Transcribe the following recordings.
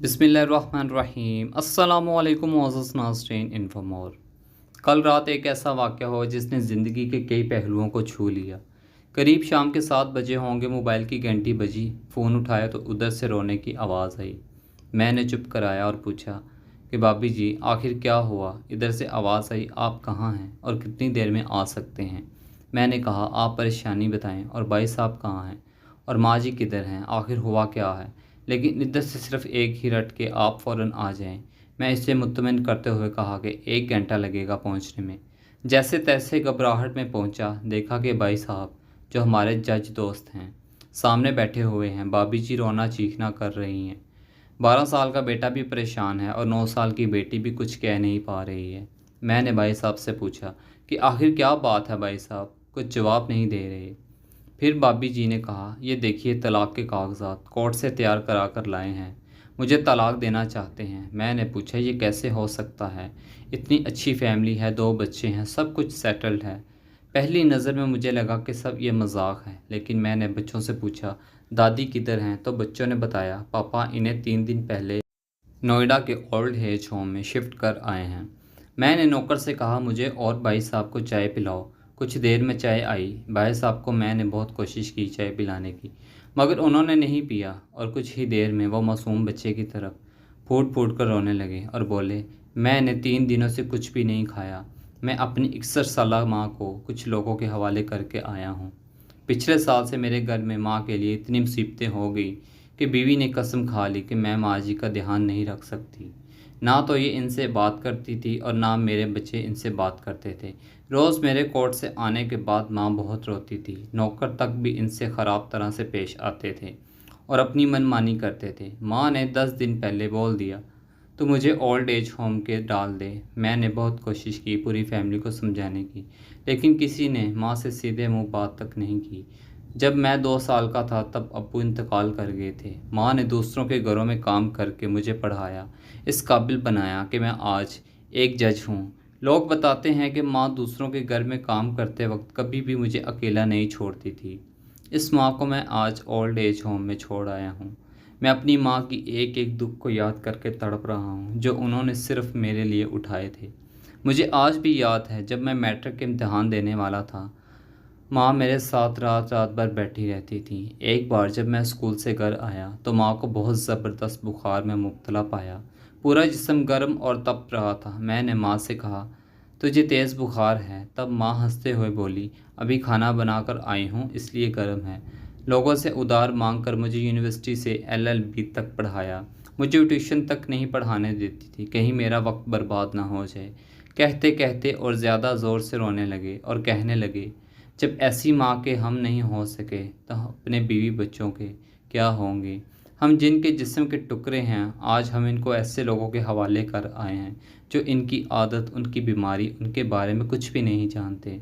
बिस्मिल्लाहिर्रहमानिर्रहीम। अस्सलामुअलैकुम मुअज़्ज़ज़ नाज़रीन। इन्फॉर्मर कल रात एक ऐसा वाक़या हुआ जिसने ज़िंदगी के कई पहलुओं को छू लिया। करीब शाम के 7 बजे होंगे, मोबाइल की घंटी बजी। फ़ोन उठाया तो उधर से रोने की आवाज़ आई। मैंने चुप कराया और पूछा कि भाभी जी, आखिर क्या हुआ? इधर से आवाज़ आई, आप कहाँ हैं और कितनी देर में आ सकते हैं? मैंने कहा, आप परेशानी बताएं और भाई साहब कहाँ हैं और माँ जी किधर हैं, आखिर हुआ क्या है? लेकिन इधर से सिर्फ एक ही रट के, आप फ़ौरन आ जाएं। मैं इसे मुत्तमिन करते हुए कहा कि 1 घंटा लगेगा पहुंचने में। जैसे तैसे घबराहट में पहुंचा, देखा कि भाई साहब, जो हमारे जज दोस्त हैं, सामने बैठे हुए हैं। भाभी जी रोना चीखना कर रही हैं। 12 साल का बेटा भी परेशान है और 9 साल की बेटी भी कुछ कह नहीं पा रही है। मैंने भाई साहब से पूछा कि आखिर क्या बात है भाई साहब, कुछ जवाब नहीं दे रहे। फिर भाभी जी ने कहा, ये देखिए तलाक के कागजात कोर्ट से तैयार करा कर लाए हैं, मुझे तलाक देना चाहते हैं। मैंने पूछा, ये कैसे हो सकता है? इतनी अच्छी फैमिली है, 2 बच्चे हैं, सब कुछ सेटल्ड है। पहली नज़र में मुझे लगा कि सब ये मजाक है, लेकिन मैंने बच्चों से पूछा, दादी किधर हैं? तो बच्चों ने बताया, पापा इन्हें 3 दिन पहले नोएडा के ओल्ड एज होम में शिफ्ट कर आए हैं। मैंने नौकर से कहा, मुझे और भाई साहब को चाय पिलाओ। कुछ देर में चाय आई। भाई साहब को मैंने बहुत कोशिश की चाय पिलाने की, मगर उन्होंने नहीं पिया और कुछ ही देर में वो मासूम बच्चे की तरफ फूट फूट कर रोने लगे और बोले, मैंने 3 दिनों से कुछ भी नहीं खाया। मैं अपनी 61 साला माँ को कुछ लोगों के हवाले करके आया हूँ। पिछले साल से मेरे घर में माँ के लिए इतनी मुसीबतें हो गई कि बीवी ने कसम खा ली कि मैं माँ जी का ध्यान नहीं रख सकती। ना तो ये इनसे बात करती थी और ना मेरे बच्चे इनसे बात करते थे। रोज़ मेरे कोर्ट से आने के बाद माँ बहुत रोती थी। नौकर तक भी इनसे ख़राब तरह से पेश आते थे और अपनी मनमानी करते थे। माँ ने 10 दिन पहले बोल दिया, तो मुझे ओल्ड एज होम के डाल दे। मैंने बहुत कोशिश की पूरी फैमिली को समझाने की, लेकिन किसी ने माँ से सीधे मुंह बात तक नहीं की। जब मैं 2 साल का था तब अब्बू इंतकाल कर गए थे। माँ ने दूसरों के घरों में काम करके मुझे पढ़ाया, इस काबिल बनाया कि मैं आज एक जज हूँ। लोग बताते हैं कि माँ दूसरों के घर में काम करते वक्त कभी भी मुझे अकेला नहीं छोड़ती थी। इस माँ को मैं आज ओल्ड एज होम में छोड़ आया हूँ। मैं अपनी माँ की एक एक दुख को याद करके तड़प रहा हूँ, जो उन्होंने सिर्फ मेरे लिए उठाए थे। मुझे आज भी याद है, जब मैं मैट्रिक के इम्तिहान देने वाला था, माँ मेरे साथ रात रात भर बैठी रहती थी। एक बार जब मैं स्कूल से घर आया तो माँ को बहुत ज़बरदस्त बुखार में मुब्तला पाया। पूरा जिस्म गर्म और तप रहा था। मैंने माँ से कहा, तुझे तेज़ बुखार है? तब माँ हंसते हुए बोली, अभी खाना बनाकर आई हूँ इसलिए गर्म है। लोगों से उधार मांग कर मुझे यूनिवर्सिटी से LLB तक पढ़ाया। मुझे ट्यूशन तक नहीं पढ़ाने देती थी, कहीं मेरा वक्त बर्बाद ना हो जाए। कहते कहते और ज़्यादा ज़ोर से रोने लगे और कहने लगे, जब ऐसी माँ के हम नहीं हो सके तो अपने बीवी बच्चों के क्या होंगे? हम जिनके जिस्म के टुकड़े हैं, आज हम इनको ऐसे लोगों के हवाले कर आए हैं जो इनकी आदत, उनकी बीमारी, उनके बारे में कुछ भी नहीं जानते।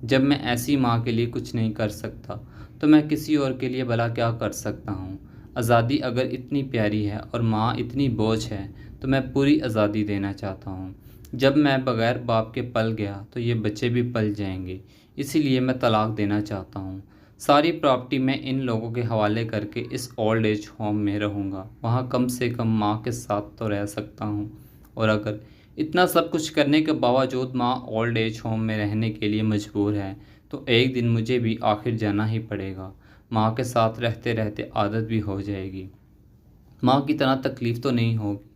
जब मैं ऐसी माँ के लिए कुछ नहीं कर सकता तो मैं किसी और के लिए भला क्या कर सकता हूँ? आज़ादी अगर इतनी प्यारी है और माँ इतनी बोझ है तो मैं पूरी आज़ादी देना चाहता हूँ। जब मैं बग़ैर बाप के पल गया तो ये बच्चे भी पल जाएंगे। इसीलिए मैं तलाक देना चाहता हूँ। सारी प्रॉपर्टी मैं इन लोगों के हवाले करके इस ओल्ड एज होम में रहूँगा। वहाँ कम से कम माँ के साथ तो रह सकता हूँ। और अगर इतना सब कुछ करने के बावजूद माँ ओल्ड एज होम में रहने के लिए मजबूर है, तो एक दिन मुझे भी आखिर जाना ही पड़ेगा। माँ के साथ रहते रहते आदत भी हो जाएगी। माँ की तरह तकलीफ़ तो नहीं होगी।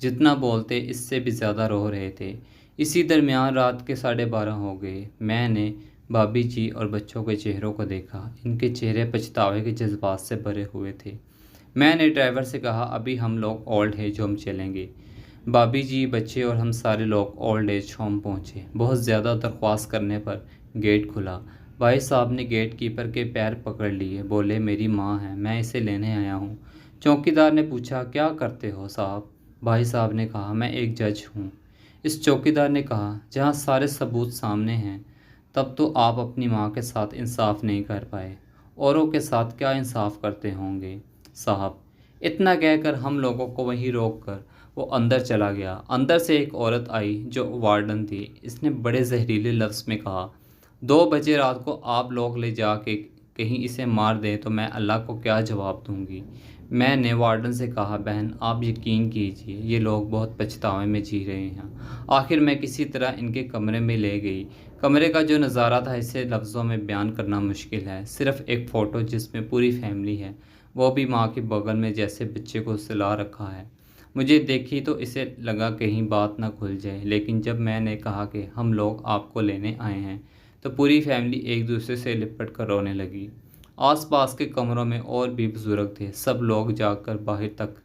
जितना बोलते इससे भी ज़्यादा रो रहे थे। इसी दरमियान रात के 12:30 हो गए। मैंने भाभी जी और बच्चों के चेहरों को देखा। इनके चेहरे पछतावे के जज्बात से भरे हुए थे। मैंने ड्राइवर से कहा, अभी हम लोग ओल्ड एज होम चलेंगे। भाभी जी, बच्चे और हम सारे लोग ओल्ड एज होम पहुँचे। बहुत ज़्यादा दरख्वास्त करने पर गेट खुला। भाई साहब ने गेट कीपर के पैर पकड़ लिए, बोले, मेरी माँ है, मैं इसे लेने आया हूँ। चौकीदार ने पूछा, क्या करते हो साहब? भाई साहब ने कहा, मैं एक जज हूँ। इस चौकीदार ने कहा, जहाँ सारे सबूत सामने हैं, तब तो आप अपनी माँ के साथ इंसाफ नहीं कर पाए। औरों के साथ क्या इंसाफ करते होंगे साहब? इतना कहकर हम लोगों को वहीं रोक कर वो अंदर चला गया। अंदर से एक औरत आई जो वार्डन थी। इसने बड़े जहरीले लफ्ज़ में कहा, 2 बजे रात को आप लोग ले जाके कहीं इसे मार दें तो मैं अल्लाह को क्या जवाब दूंगी? میں نے وارڈن سے کہا بہن آپ یقین کیجئے یہ لوگ بہت پچھتاوے میں جی رہے ہیں۔ آخر میں کسی طرح ان کے کمرے میں لے گئی۔ کمرے کا جو نظارہ تھا اسے لفظوں میں بیان کرنا مشکل ہے۔ صرف ایک فوٹو جس میں پوری فیملی ہے، وہ بھی ماں کے بغل میں جیسے بچے کو سلا رکھا ہے۔ مجھے دیکھی تو اسے لگا کہیں بات نہ کھل جائے، لیکن جب میں نے کہا کہ ہم لوگ آپ کو لینے آئے ہیں تو پوری فیملی ایک دوسرے سے لپٹ کر رونے لگی۔ آس پاس کے کمروں میں اور بھی بزرگ تھے، سب لوگ جا کر باہر تک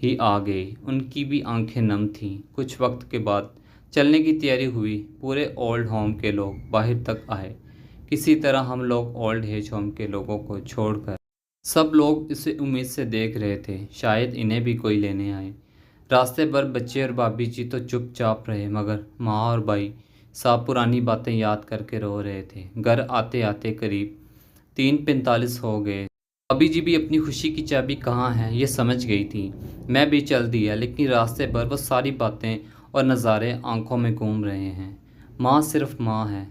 ہی آ گئے، ان کی بھی آنکھیں نم تھیں۔ کچھ وقت کے بعد چلنے کی تیاری ہوئی، پورے اولڈ ہوم کے لوگ باہر تک آئے۔ کسی طرح ہم لوگ اولڈ ایج ہوم کے لوگوں کو چھوڑ کر سب لوگ اسے امید سے دیکھ رہے تھے، شاید انہیں بھی کوئی لینے آئے۔ راستے پر بچے اور بھابھی جی تو چپ چاپ رہے، مگر ماں اور بھائی صاحب پرانی باتیں یاد کر کے رو رہے تھے۔ گھر آتے آتے قریب 3:45 ہو گئے۔ بھابھی جی بھی اپنی خوشی کی چابی کہاں ہے یہ سمجھ گئی تھی۔ میں بھی چل دیا، لیکن راستے پر وہ ساری باتیں اور نظارے آنکھوں میں گھوم رہے ہیں۔ ماں صرف ماں ہے،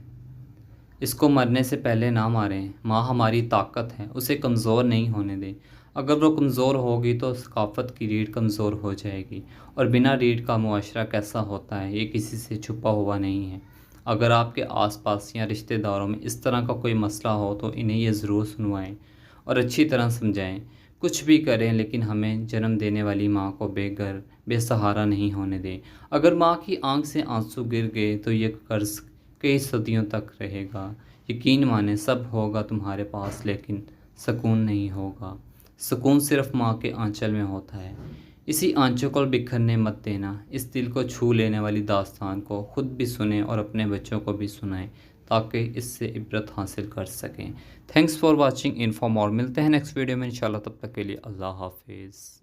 اس کو مرنے سے پہلے نہ ماریں۔ ماں ہماری طاقت ہے، اسے کمزور نہیں ہونے دیں۔ اگر وہ کمزور ہوگی تو ثقافت کی ریڑھ کمزور ہو جائے گی، اور بنا ریڑھ کا معاشرہ کیسا ہوتا ہے یہ کسی سے چھپا ہوا نہیں ہے۔ اگر آپ کے آس پاس یا رشتہ داروں میں اس طرح کا کوئی مسئلہ ہو تو انہیں یہ ضرور سنوائیں اور اچھی طرح سمجھائیں۔ کچھ بھی کریں لیکن ہمیں جنم دینے والی ماں کو بے گھر بے سہارا نہیں ہونے دیں۔ اگر ماں کی آنکھ سے آنسو گر گئے تو یہ قرض کئی صدیوں تک رہے گا۔ یقین مانیں سب ہوگا تمہارے پاس، لیکن سکون نہیں ہوگا۔ سکون صرف ماں کے آنچل میں ہوتا ہے۔ اسی آنچل کو بکھرنے مت دینا۔ اس دل کو چھو لینے والی داستان کو خود بھی سنیں اور اپنے بچوں کو بھی سنائیں تاکہ اس سے عبرت حاصل کر سکیں۔ تھینکس فار واچنگ انفو مور۔ ملتے ہیں نیکسٹ ویڈیو میں انشاءاللہ، تب تک کے لیے اللہ حافظ۔